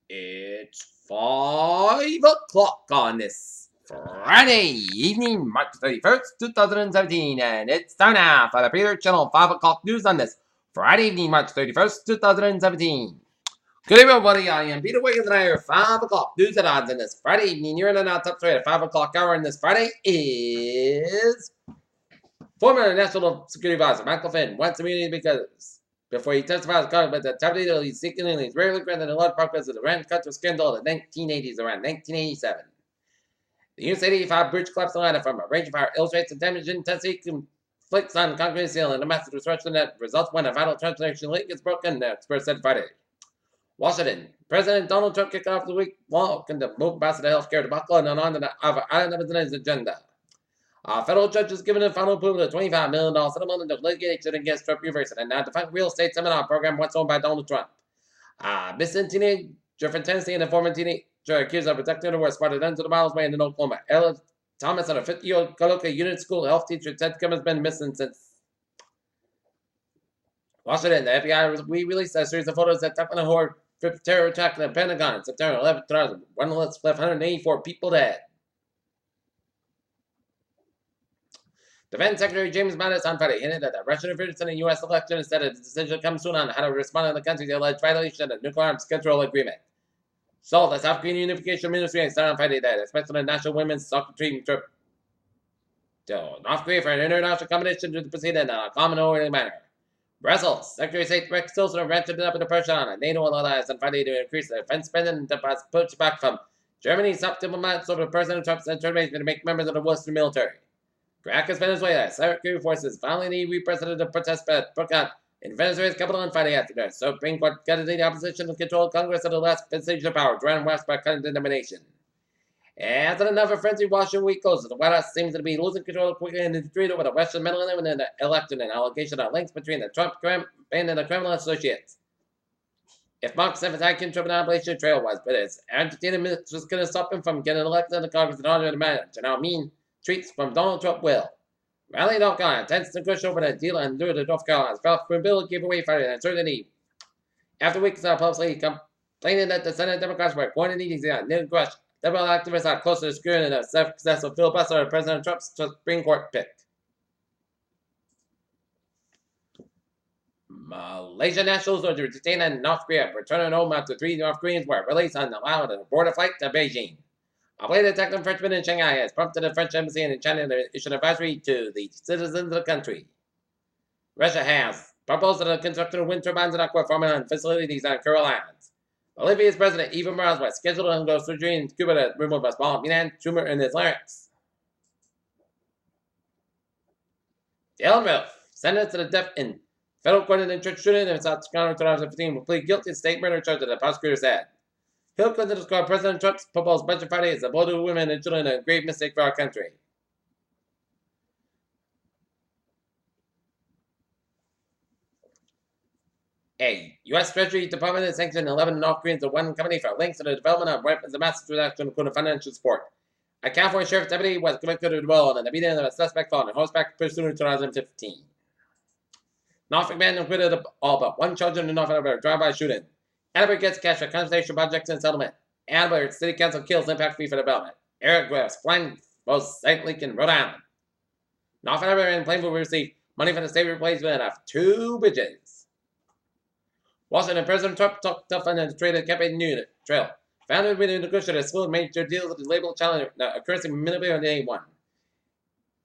It's 5 o'clock on this Friday evening, March 31st, 2017, and it's time now for the Peter Channel 5 o'clock news on this Friday evening, March 31st, 2017. Good evening, everybody. I am Peter Wiggins, and I have 5 o'clock news and odds on this Friday evening. You're in and out up straight at 5 o'clock hour, and this Friday is former National Security Advisor Michael Flynn wants immunity because before he testifies with the activity that he's seeking and he's rarely granted a lot of progress of the Iran Contra scandal in the 1980s around 1987. The US 85 bridge collapse in Atlanta from a range of fire illustrates the damage intensity conflicts on concrete steel and the massive disruption that results when a vital transportation link is broken, the expert said Friday. Washington. President Donald Trump kicked off the week walk into move past the healthcare debacle and on the item of his agenda. Federal judge has given a final approval to a $25 million settlement of litigation against Trump University and a defunct real estate seminar program once owned by Donald Trump. Missing teenager from Tennessee and a former teenager accused of protecting her were spotted under the miles way in Oklahoma. Ella Thomas, a 50-year-old Coloca Unit School health teacher, said Kim has been missing since Washington. The FBI released a series of photos that document a horror terror attack in the Pentagon in September 11, 2000. One left 184 people dead. Defense Secretary James Mattis on Friday hinted that the Russian interference in the U.S. election instead of the decision comes soon on how to respond to the country's alleged violation of the nuclear arms control agreement. So, the South Korean Unification Ministry started on Friday that expects the National Women's Soccer Team trip to North Korea for an international competition to proceed in a common orderly manner. Brussels. Secretary of State Rex Tillerson ramped up the pressure on NATO allies on Friday to increase their defense spending to push back from Germany's top diplomats over President Trump's determination to make members of the Western military. Caracas, Venezuela. Security forces violently represented the protest broke out in Venezuela's capital on Friday afternoon. Supreme Court gutted the opposition to control Congress at the last stage of power, drawn west by condemnation. After another frenzy Washington week closes, the White House seems to be losing control quickly in the street over the Western Middle East and the election and allegation of links between the Trump campaign and the Kremlin associates. If Mark Seventh Trump nomination trail was, but his entertainment minister was going to stop him from getting elected to Congress in order to manage, and now mean treats from Donald Trump will. Rally North Carolina intends to push over the deal and do the North Carolina's bill gave away for uncertainty. After weeks of publicly complaining that the Senate Democrats were going to need a new crush, several activists are close to securing a successful filibuster of President Trump's Supreme Court pick. Malaysian nationals were detained in North Korea, returning home after 3 North Koreans were released on allowed a border flight to Beijing. A plane attack on Frenchmen in Shanghai has prompted the French embassy in China to issue an advisory to the citizens of the country. Russia has proposed the construction of wind turbines and aqua farming on facilities on Coral Islands. Bolivia's President Evo Morales was scheduled to undergo surgery in Cuba to remove a small benign tumor in his larynx. Dale Mills, sentenced to the death in federal court in the church shooting in South Carolina in 2015, will plead guilty to state murder charges, the prosecutor said. Hill Clinton described President Trump's proposed budget Friday as a blow to women and children and a grave mistake for our country. A U.S. Treasury Department has sanctioned 11 North Koreans and one company for links to the development of weapons and mass transaction, including financial support. A California sheriff's deputy was convicted of the role in the beating of a suspect found on horseback pursuit in 2015. Norfolk man acquitted of all but one charge in the Norfolk drive-by shooting. Annabelle gets cash for conservation projects and settlement. Annabelle City Council kills impact fee for development. Eric Graves flying both St. Lincoln, Rhode Island. Norfolk and Plainville will receive money for the state replacement of 2 bridges. Washington President Trump talked tough on the trade campaign unit trail. Founded with a negotiator a slew of major deals with the label challenge currency minimally on day 1.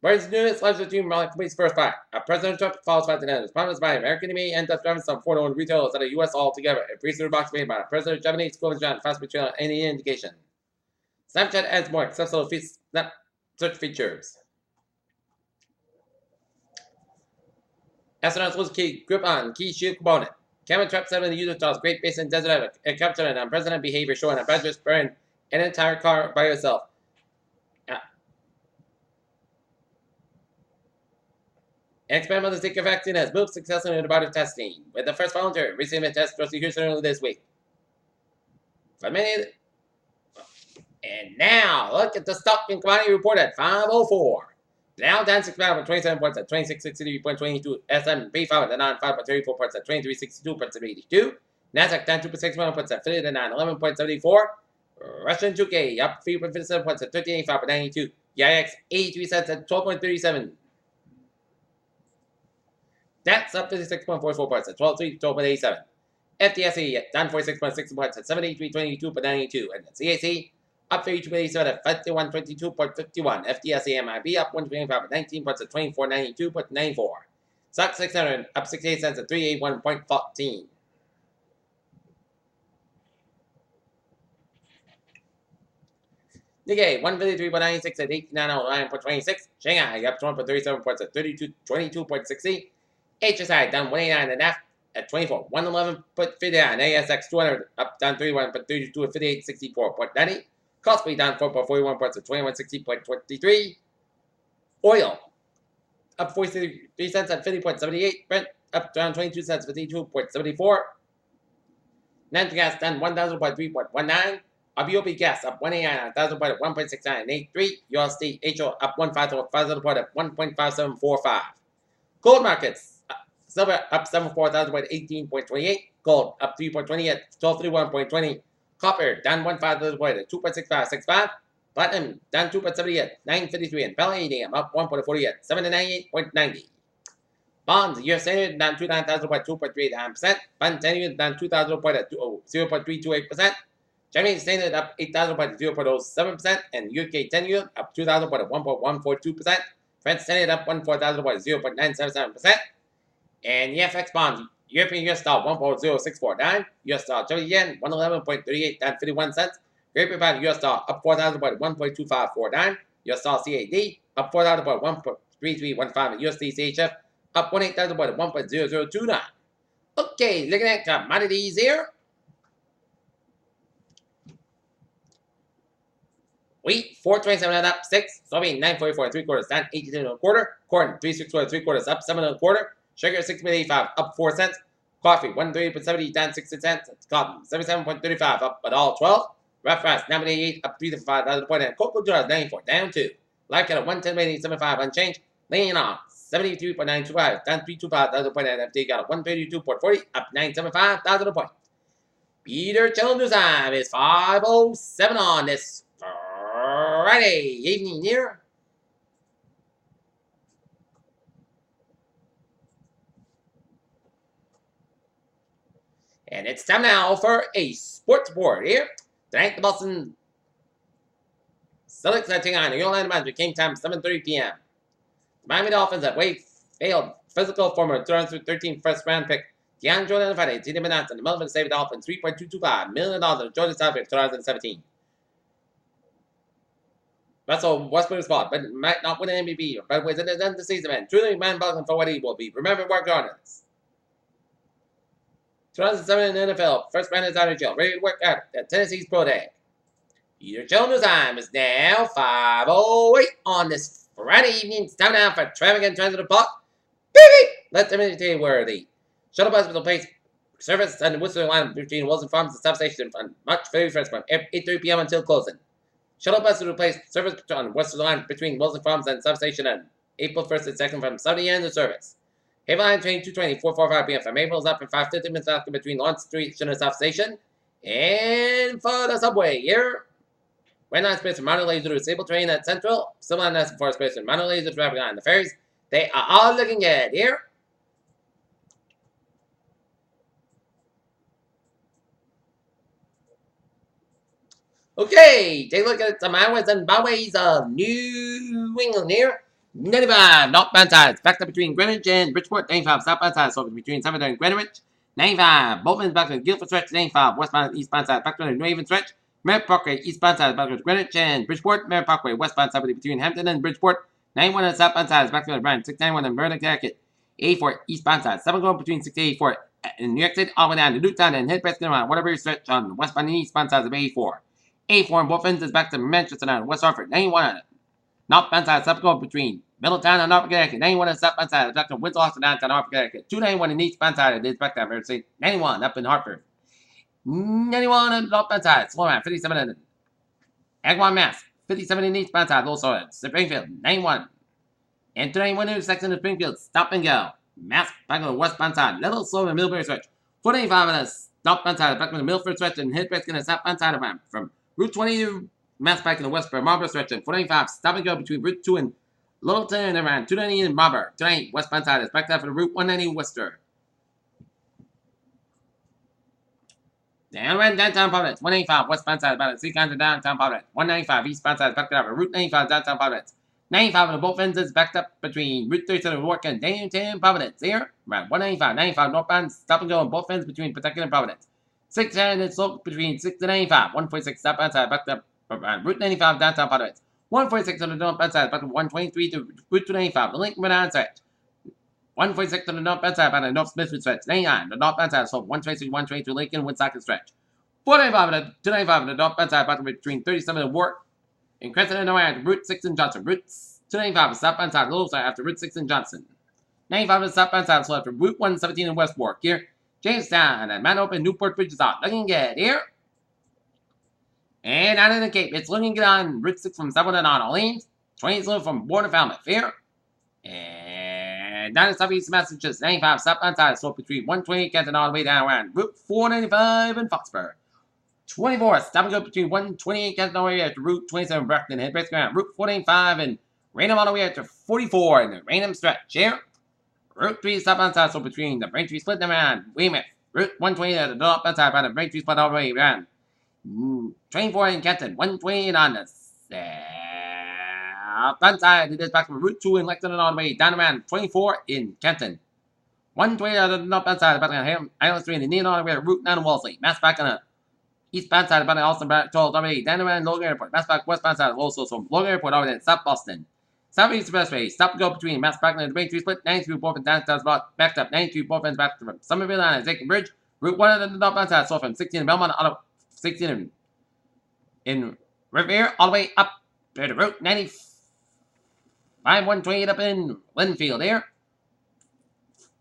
Whereas the newest legislative team completes first fight. President Trump qualified to end his promise by American Navy and up driving some 401 retailers out of the U.S. altogether. A priesthood box made by President of Japanese school John fast betrayal any indication. Snapchat adds more accessible snap search features. Astronauts lose key grip on key shield component. Camera trap 7 in the Utah's Great Basin Desert and captured an unprecedented behavior showing a badger spraying an entire car by herself. An experimental Zika vaccine has moved successfully into body testing, with the first volunteer receiving a test just Houston earlier this week. And now, look at the stock and commodity report at 5:04. Dow down 6 pounds 27 points at 2663.22. S&P 500 down 5.34 points at 2362.82. Nasdaq down 2.61 points at 59.11.74. Russian 2K up 3.57 points at 13.85.92. YIX 83 cents at 12.37. That's up 56.44 points at 12.87. FTSE down 46.6 points at 73.22.92. And the CAC up 32.87 at 51.22.51. FTSE MIB up 125.19 points at 24.92.94. SOX 600 up 68 cents at 381.14. Nikkei 153.96 at 89.09.26. Shanghai up 1.37 points at 32.22.60. HSI down 189.5 at 24.111.59. ASX 200 up down 31.32 at 58.64.90. Kospi down 4.41 points at 21.60.23. Oil up 43 cents at 50.78. Brent up down 22 cents at 52.74. Natural gas down 1,000.3.19. WOP gas up 189,000 point at 1.6983. USD HO up 1,500 point at 1.5745. Gold markets. Silver up 74,000 point at 18.28. Gold up 3.20 at 1231.20. Copper down 1,500 point at 2.6565. Platinum down 2.70 at 9.53. And palladium up 1.40 at 798.90. Bonds, US Standard down 29,000 point at 2.39%. Bond 10 years down 2,000 point at 0.328%. Chinese Standard up 8,000 point at 0.07%, and UK 10-year up 2,000 point at 1.142%. French Standard up 14,000 point at 0.977%. And the FX bonds, European US dollar 1.0649, US dollar Japanese yen 111.38 down 51 cents. Great Britain US dollar up 4,000 point at 1.2549, US dollar CAD up 4,000 point at 1.3315, and USD CHF up 18,000 point at 1.0029. Okay, looking at commodities here. Wheat 427 up 6, soybean 944 3/4 down 82 1/4, corn 364 3/4 up 7 1/4, sugar 6.85 up 4 cents, coffee 130.70 down 60 cents, cotton 77.35 up $1.12, rough rice 9.88 up 3 to 5,000 point, and cocoa jar 94 down 2, live cattle 110.75 unchanged, laying on 73.925 down 325,000 point, and FD got 132.40 up 975,000 point. Peter Challenger's time is 5:07 on this Friday evening here. And it's time now for a sports report here. Tonight, the Boston Celtics are taking on the Orlando Magic. Game time 7:30 p.m. The Miami Dolphins have failed physical former 2013 first round pick DeAndre Jordan on Friday. TD announced in the middle of the save the Dolphins $3.225 million in Georgia South in 2017. Russell Westbrook spot, but might not win an MVP. But within the end of the season, man, truly mind-boggling for what he will be. Remember, work on it. 2007 in the NFL, first round is out of jail. Ready to work out at Tennessee's Pro Day. Peter Jones' time is now 5:08 on this Friday evening. It's time now for traffic and transit block. Beep! Let's immediately where the shuttle bus will place service on the Worcester line between Wilson Farms and substation on March 31st from 8:30 p.m. until closing. Shuttle bus will replace service on Western Line between Wilson Farms and substation on April 1st and 2nd from 7 a.m. to service. Haven Line train 220, 445 p.m. from April's up and 5:50 minutes after between Lawrence Street and substation. And for the subway here, Red Line space from Mount Laser to Sable train at Central, Silver Line National Forest space from Mount Laser to traffic on the ferries. They are all looking good here. Okay, take a look at some highways and byways of New England here. 95 northbound sides, backed up between Greenwich and Bridgeport. 95 southbound sides, so between Somerville and Greenwich. 95 Bolton's back to the Guilford stretch. 95 westbound and eastbound side, back to the New Haven stretch. Merritt Parkway eastbound side, back to Greenwich and Bridgeport. Merritt Parkway westbound side between Hampton and Bridgeport. 91 on southbound side, back to the Brand. 691 and Murdoch, Connecticut. 84 eastbound side, 7 going between 684 in New York City, all the way down to Newtown and Hillcrest, Waterbury stretch on westbound and eastbound sides of 84. 84 in both ends is back to Manchester and West Hartford. 91 northbound side, subsequent between Middletown and Norfolk, Connecticut. 91 on southbound side, back to Windsor, Austin, downtown Norfolk, Connecticut. 291 in eastbound side, it is back to American 91 up in Hartford. 91 on northbound side, slow around 57 in Agawam, Mass. 57 in eastbound side, low side, Springfield. 91 and 291 intersection of Springfield, stop and go. Mass back on the westbound side, little slow in Millbury stretch. 495 on the northbound side of Beckman, Milford stretch, and Hillcrest in the southbound side of from Route 20 to Masspike in the westbound Marlborough stretch, and 495 stop and go between Route 2 and Littleton and around 290 in Marlborough. 290 westbound side is backed up for the Route 190 Worcester. Downwind downtown Providence, 185 westbound side about 300 downtown Providence, 195 eastbound side is backed up for Route 95 downtown Providence. 95 on both ends is backed up between Route 37 and Newark and downtown Providence. Here, around 195, 95 northbound, stop and go on both ends between Pawtucket and Providence. 610 slope between 6 and 95, 146 southbound side backed up around Route 95 downtown Providence. 146 on the northbound side backed up 123 to Route 295, the Lincoln Banana stretch. 146 on the northbound side by the North Smithfield stretch. 99 the northbound side slope 123, 122 Lincoln Woonsocket stretch. 495 on the 295 on the northbound side backed up between 37 and Warwick. In Crescent and Nowhere after Route 6 and Johnson. Route 295 is southbound side, Little side after Route 6 and Johnson. 95 is southbound side, so after Route 117 in West Warwick. Here, Jamestown and Mount Open, Newport Bridge is out. Looking good here. And out of the Cape, it's looking good on Route 6 from Southwood and on Orleans. 20 slow from Bourne to Falmouth here. And down in southeast Massachusetts, 95 southbound side, slope between 120 Canton all the way down around Route 495 in Foxborough. 24, stop and go between 128 Canton all the way after Route 27 Brockton, head basically around Route 485 and Raynham all the way after 44 in the Raynham stretch here. Route 3 stop side, so between the Braintree split and around Weymouth. Route 120 at the northbound side by the Braintree split all the way around 24 in Canton, 128 on the southbound side. It is back from Route 2 in Lexington all the way down around 24 in Canton. 120 on the northbound side back on Island Street and Indian all the way to Route 9 in Wellesley. Mass back on the eastbound side about the Austin Toll already down around Logan Airport. Mass back westbound side also from Logan Airport over there South Boston. Southeast Expressway, stop and go between Mass Backland and the Braintree split, 93 both and downtown spot, backed up 93 both ends back from Somerville and Zakin Bridge. Route 1 on the northbound side, so from 16 in Belmont, out of 16 in Revere, all the way up to the Route 95, 128 up in Linfield here.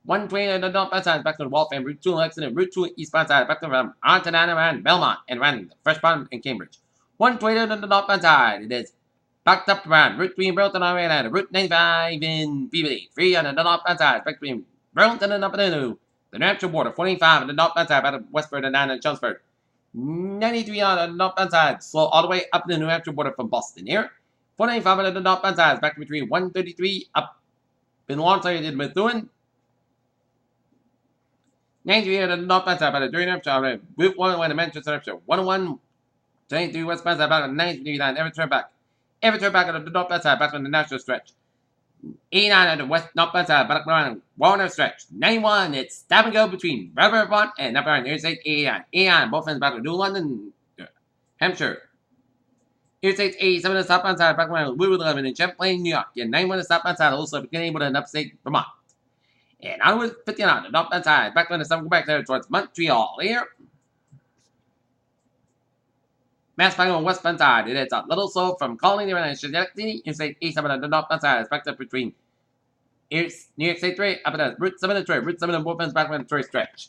120 on the northbound side, back to the Waltham, Route 2 in Lexington, Route 2 eastbound side, back to from Arnton and Belmont, and around Freshpond and Cambridge. 120 on the northbound side, it is backed up around Route 3 in Burlington all the way down to Route 95 in Peabody. 3 on the northbound side, back between Burlington and up into the New Hampshire border. 45 on the northbound side, out of Westford and down in Chelmsford. 93 on the northbound side, slow all the way up to the New Hampshire border from Boston here. 495 on the northbound side, back between 133 up in Lawrence and Methuen. 93 on the northbound side, by the New Hampshire, Route 1 to Manchester, Hampshire. 101, 23 westbound side, about 93 line, every turn back. Every turn back on the northbound side, back on the national stretch. 89 on the west northbound side, back around Warner stretch. 91, it's stop and go between Riverfront and up around Interstate 89. 89, both ends back to New London, Hampshire. Interstate 87 on the southbound side, back around Woodwood 11 in Champlain, New York. And 91 on the southbound side, also beginning with an upstate Vermont. And onward 59 on the northbound side, back on the southern back there towards Montreal here. Mass back on the westbound side, it is a little slow from Colony to Schenectady. Interstate 87 on the northbound side is backed up between New York State 3 up at Route 7 and Troy. Route 7 and both ends back on the Troy stretch.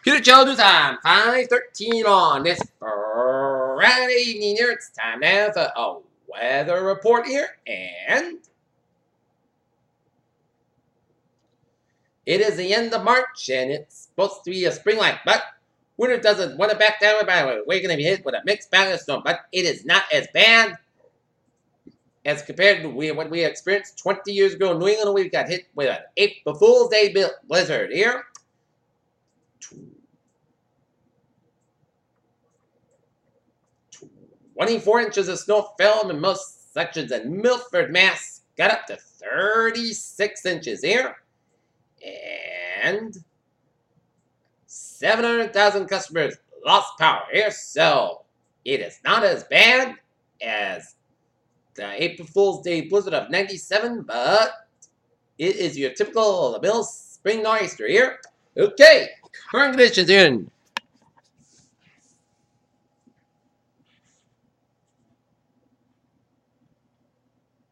Peter Childers time, 5:13 on this Friday evening here. It's time now for a weather report here, and it is the end of March, and it's supposed to be a spring-like, but winter doesn't want to back down. We're going to be hit with a mixed bag of storm, but it is not as bad as compared to what we experienced 20 years ago in New England. We got hit with an April Fool's Day blizzard here. 24 inches of snow fell in most sections in Milford, Mass. Got up to 36 inches here. And 700,000 customers lost power here, so it is not as bad as the April Fool's Day blizzard of 97, but it is your typical middle spring nor'easter here. Okay, current conditions here in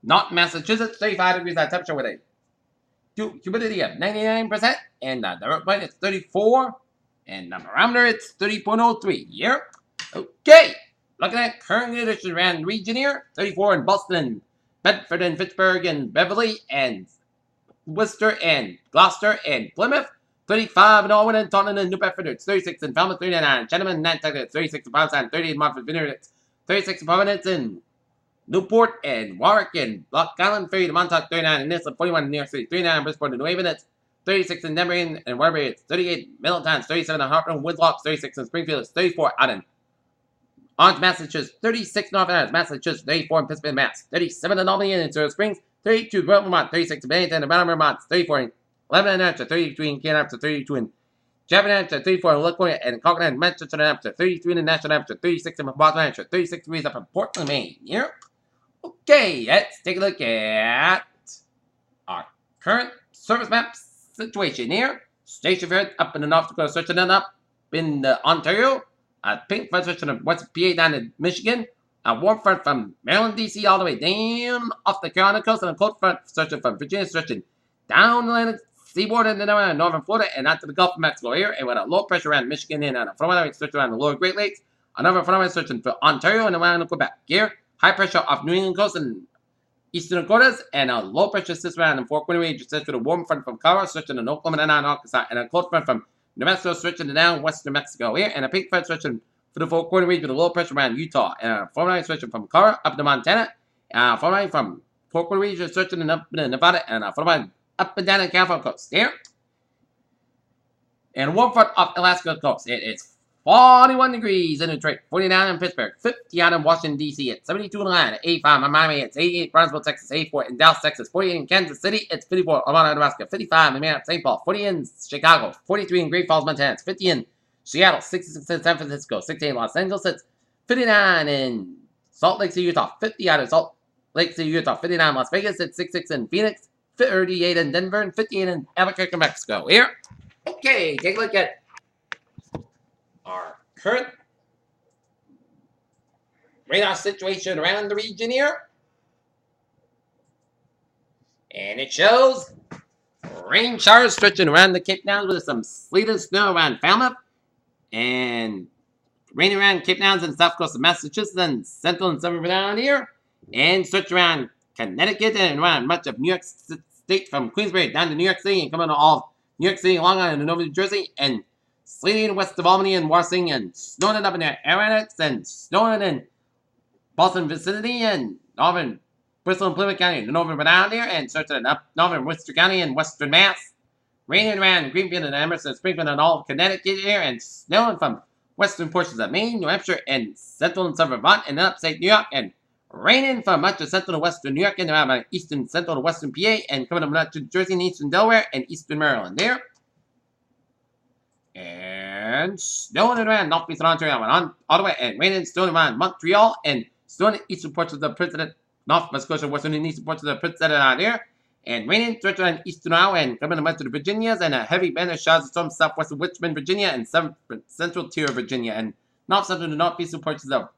North Massachusetts, 35 degrees at temperature with a humidity of 99%, and the dirt point is 34, and the barometer it's 30.03 here. Okay, looking at current conditions around the region here, 34 in Boston, Bedford and Fitchburg and Beverly and Worcester and Gloucester and Plymouth, 35 in Alwyn and Taunton and New Bedford. It's 36 in Falmouth, 39 in Gentlemen, Nantucket, 36 in Palestine, 38 in Montfort Vineyard, 36 in Providence in Newport and Warwick and Block Island, 30 in Montauk, 39 in Nissel, 41 in New York City, 39 in Bridgeport and New Haven, it's 36 in Denver and Waterbury, it's 38 in Middletown, 37 in Hartford and Woodlock, 36 in Springfield, it's 34 out in Orange, Massachusetts, 36 North Island, Massachusetts, 34 in Pittsburgh, Mass, 37 in Albany and Surrey Springs, 32 in Vermont, 36 in Bennington and Mount Vermont, 34 in 11 in Hampshire, 33 in Canada, 32 in Japan, Hampshire, 34 in Laconia and Concord, Manchester, Hampshire, 33 in National Hampshire, 36 in Boston, Hampshire, 36 degrees up in Portland, Maine. Here. Okay, let's take a look at our current service map situation here. Station Fair up in the North Dakota, searching it up in Ontario. A pink front searching of West PA down in Michigan. A warm front from Maryland, D.C. all the way down off the Carolina coast, and a cold front searching from Virginia, searching down the Atlantic seaboard and then around northern Florida and out to the Gulf of Mexico here, and with a low pressure around Michigan and a front line searching around the lower Great Lakes. Another front line searching for Ontario and around Quebec here. High pressure off New England coast and eastern Dakotas, and a low pressure system around the Four Corner Range, searching a warm front from Colorado, searching in Oklahoma and Arkansas, and a cold front from New Mexico, stretching down western Mexico here, and a pink front stretching for the Four Corner Range with a low pressure around Utah, and a front line stretching from Colorado up to Montana, and a front line from Four Corner Range stretching up in Nevada, and a front line up and down the California coast here. And a warm front off Alaska coast. It is 41 degrees in Detroit, 49 in Pittsburgh, 50 out in Washington, D.C., it's 72 in Atlanta, 85 in Miami, it's 88 Brownsville, Texas, 84 in Dallas, Texas, 48 in Kansas City, it's 54 in Omaha, Nebraska, 55 in Minneapolis, St. Paul, 40 in Chicago, 43 in Great Falls, Montana, it's 50 in Seattle, 66 in San Francisco, 68 in Los Angeles, it's 59 in Salt Lake City, Utah, 50 out in Salt Lake City, Utah, 59 in Las Vegas, it's 66 in Phoenix, 38 in Denver, and 58 in Albuquerque, Mexico. Here. Okay, take a look at our current radar situation around the region here. And it shows rain showers stretching around the Cape Downs with some sleet and snow around Falmouth. And rain around Cape Downs and the south coast of Massachusetts and central and southern down here. And stretch around Connecticut and around much of New York State from Queensbury down to New York City and coming to all New York City, Long Island, and New Jersey. And sleeting west of Albany and Warsing, and snowing up in the Arrowheads, and snowing in Boston vicinity, and northern Bristol and Plymouth County, and northern Rhode Island here, and searching up northern Worcester County and western Mass. Raining around Greenfield and Emerson, Springfield, and all of Connecticut here, and snowing from western portions of Maine, New Hampshire, and central and southern Vermont, and upstate New York, and raining from much of central and western New York, and around eastern, central, and western PA, and coming up much to Jersey and eastern Delaware, and eastern Maryland there. And snowing around northeastern Ontario and Ottawa, and raining, snowing around Montreal, and snowing in eastern portions of the President, North Nova Scotia, western and eastern portions of the Prince Edward Island here, and raining, stretching around eastern Iowa, and coming to much of the Virginias, and a heavy band of showers of storms southwest of Richmond, Virginia, and central tier of Virginia, and north central and northeastern portions of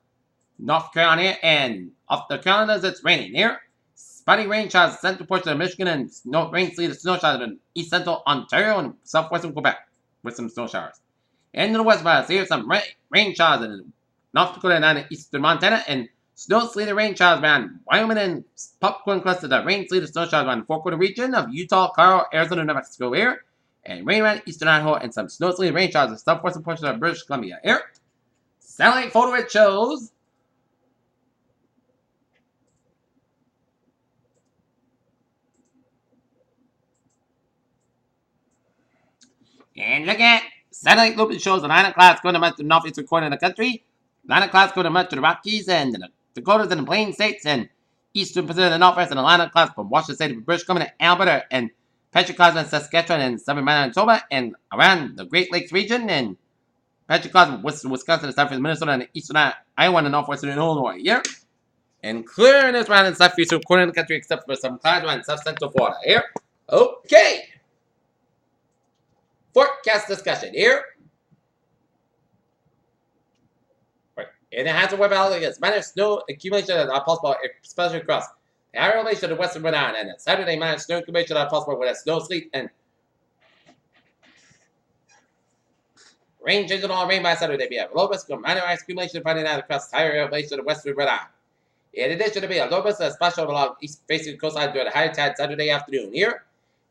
North Carolina, and off the Carolinas, it's raining here. Spotty rain showers, central portions of Michigan, and rain, sleet, and snow showers in east central Ontario and southwestern Quebec, with some snow showers. And to the west of us, here's some rain showers in North Dakota and eastern Montana, and snow, sleet, and rain showers around Wyoming and popcorn clusters of rain, sleet, and snow showers around the Four Corner region of Utah, Colorado, Arizona, and New Mexico here. And rain around eastern Idaho, and some snow, sleet, and rain showers in southwestern portions of British Columbia here. Satellite photo it shows and look at satellite loop. It shows the 9 clouds going to much of the northeastern corner of the country. 9 clouds go to much of the Rockies and the Dakotas and the Plains states and eastern Pacific and the Northwest, and the 9 clouds from Washington State to British Columbia, Alberta, and Patrick Clouds in Saskatchewan and southern Manitoba, and around the Great Lakes region, and Patrick Clouds from western Wisconsin and southern Minnesota and eastern Iowa and northwestern Illinois here. And clearness around in southeastern corner of the country except for some clouds around south central Florida here. Okay. Forecast discussion here. And it has a weather outlook against minor snow accumulation that are possible, especially across the higher elevation of the western Rhode Island, and Saturday minor snow accumulation that are possible with a snow, sleet, and rain changes all rain by Saturday. Be a low risk of minor ice accumulation Friday night across the higher elevation of the western Rhode Island. In addition, to be a low risk of special along east facing coastline during the high tide Saturday afternoon here.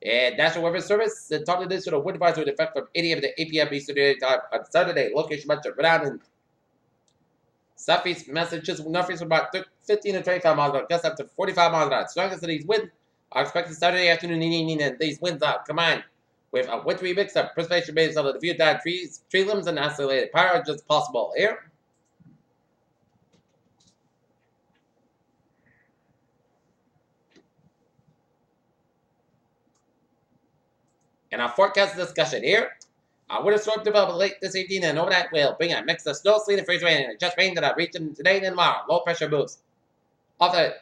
And National Weather Service talked to this to the wind advisory with effect from 8 a.m. to 8 p.m. Eastern Daylight Time on Saturday. Location much of Rhode Island, southeast Massachusetts, northeast about 15 to 25 miles an hour, gusts up to 45 miles an hour. Strongest of these winds are expected Saturday afternoon and evening, and these winds are combined with a wintry mix of precipitation based on the few dead trees, tree limbs, and isolated power just possible here. And our forecast discussion here. Our winter storm developed late this evening and overnight will bring a mix of snow, sleet, and freeze rain, and just rain that are reaching today and tomorrow. Low pressure moves off the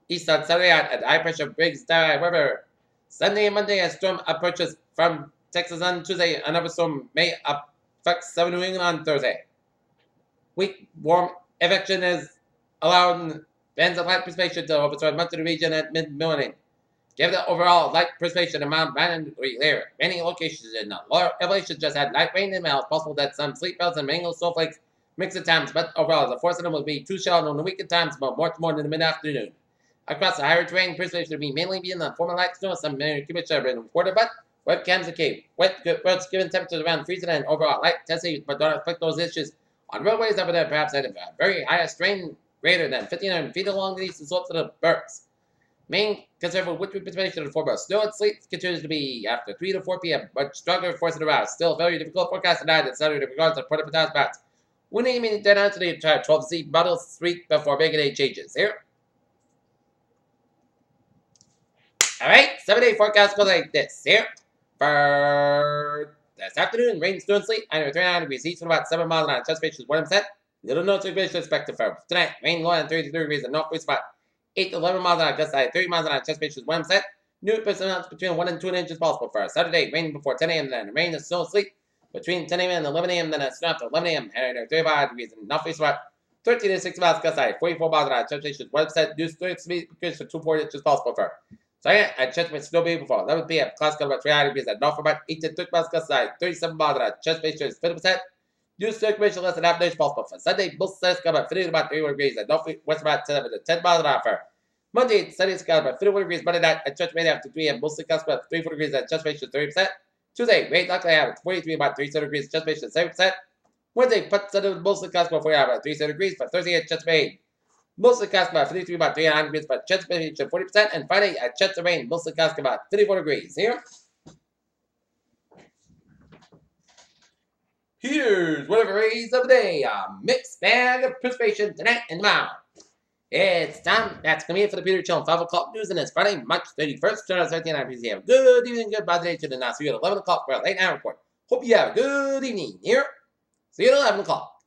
east on Saturday and high pressure brings down river. Sunday and Monday, a storm approaches from Texas on Tuesday. Another storm may affect southern New England on Thursday. Weak warm eviction is allowing bands of light precipitation to overthrow much of the region at mid-morning. Given the overall light precipitation amount randomly there, many locations in the lower elevations just had light rain and it's possible that some sleet belts and mango snowflakes mix at times, but overall the force of them will be too shallow on the weekend times, but much more in the mid-afternoon. Across the higher terrain, precipitation will be mainly in the form of light snow, some cubic have been reported, but webcams okay. Wet roads given temperatures around freezing and overall light testing, but don't expect those issues on roadways over there, perhaps at a very high strain greater than 1,500 feet along the eastern slopes of the bergs. Main concern for wintry precipitation in the form of snow and sleet continues to be after 3 to 4 p.m., but stronger force in the rise. Still very difficult forecast tonight and Saturday in regards to portable spots. When aiming to down today to try 12 Z model street before making any changes here. Alright, 7-day forecast goes like this here. For this afternoon, rain, snow, and sleet, under 39 degrees east and about 7 miles an hour. Chest is 1%. Little no circulation expected for tonight. Rain low at 33 degrees and northwest spot. 8 to 11 miles an hour, gust at 30 miles an hour, chest is 1%. New percent between 1 and 2 inches possible for Saturday. Rain before 10 a.m. then rain and snow, sleet between 10 a.m. and 11 a.m. then snow after 11 a.m. Under 35 degrees and northwest spot. 13 to 60 miles, gust at 44 miles an hour, chest is 1%. New speed because for 2 4 inches possible for. So yeah, I checked with snow before 11 p.m. Classical about 300 degrees at north about 8 to 30 miles, gust at 37 miles an hour, chest is 50%. New circulation less than half an inch possible for Sunday. Both sides come about 50 to about 31 degrees at northwest about 7 to 10 miles an hour for. Monday, Sunday, it's got about 51 degrees. Monday night, at church made after 3 a.m. Mostly cuts about 34 degrees at chest ratio 30%. Tuesday, rain likely have 43 about 37 degrees, chest ratio 7%. Wednesday, put Sunday mostly cuts about 40 about 37 degrees. For Thursday, at chest rain, mostly cuts about 53 about 39 degrees, but chest ratio 40%. And Friday, at chest rain, mostly cuts about 34 degrees. Here's whatever rays of the day. A mixed bag of precipitation tonight and tomorrow. It's time. That's going to be it for the Peter Chillin 5 o'clock news, and it's Friday, March 31st, 2017. I appreciate you. Have a good evening, good bye today to the now. See you at 11 o'clock for a late night report. Hope you have a good evening here. See you at 11 o'clock.